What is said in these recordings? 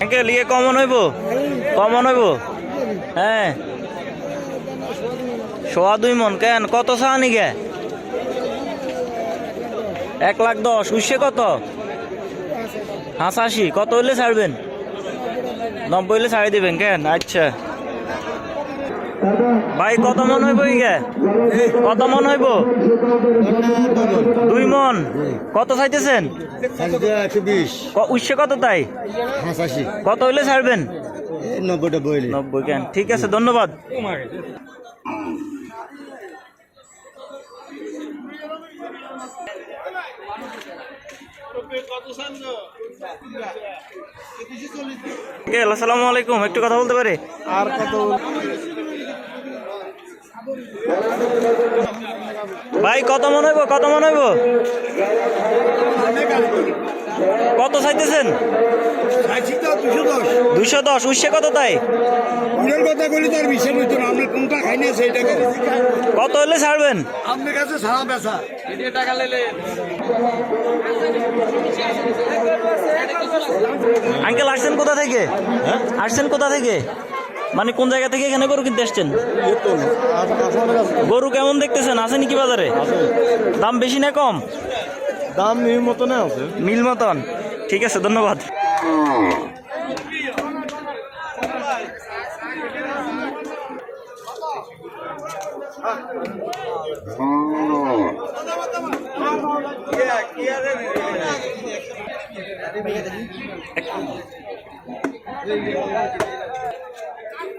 uncle ইয়ে common হইব হ্যাঁ 2.5 মন কেন কত চাওনি গে 1,10,000 উঠছে কত 85 কত হইলে ছাড়বেন 90 হইলে ছাড়ি দিবেন কেন আচ্ছা ভাই কত মন হইব ইগে কত মন হইব 2 মন কত চাইতেছেন 120 উঠছে কত তাই 85 কত হইলে ছাড়বেন 90 কেন ঠিক আছে ধন্যবাদ আসসালামু আলাইকুম একটু কথা বলতে পারি আর কত ভাই কত মন হইব কত চাইতেছেন 210 উঠছে কত তাই কত হলে ছাড়বেন আঙ্কেল আসছেন কোথা থেকে মানে কোন জায়গা থেকে এখানে গরু কিনতে আসছেন গরু কেমন দেখতেছেন আছে নাকি বাজারে দাম বেশি না কম দাম মিল মতন ঠিক আছে ধন্যবাদ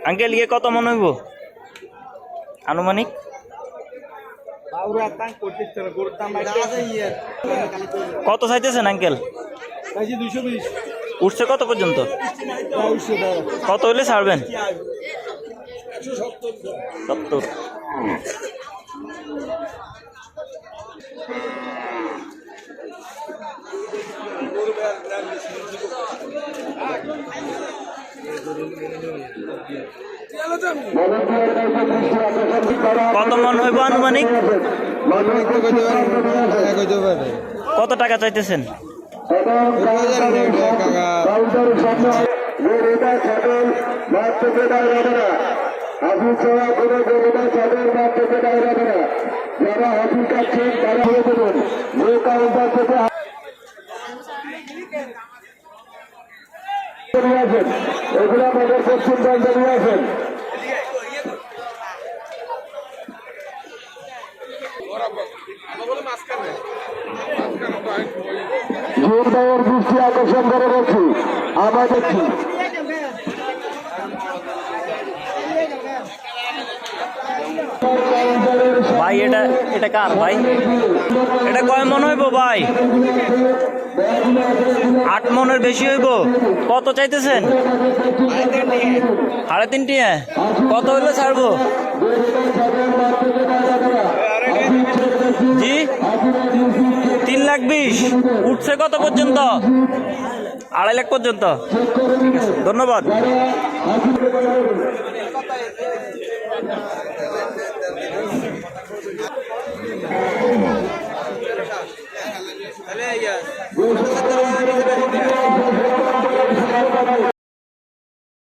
আঙ্কেল ইয়ে কত মনে হইব আনুমানিক কত চাইতেছেন আঙ্কেল 220 উঠছে কত পর্যন্ত কত হইলে ছাড়বেন 70 কত মন হইব আনুমানিক কত টাকা চাইতেছেন এগুলা বাজার পশ্চিম প্রান্তে নিয়ে আসেন জোরদার দৃষ্টি আকর্ষণ করে বলছি আমরা দেখছি ভাই এটা কার ভাই এটা কয় মন হইব ভাই 8 মনের বেশি হইব কত চাইতেছেন 3.5 কত হইলে ছাড়বো জি 3,20,000 উঠছে কত পর্যন্ত 2.5 লাখ পর্যন্ত ধন্যবাদ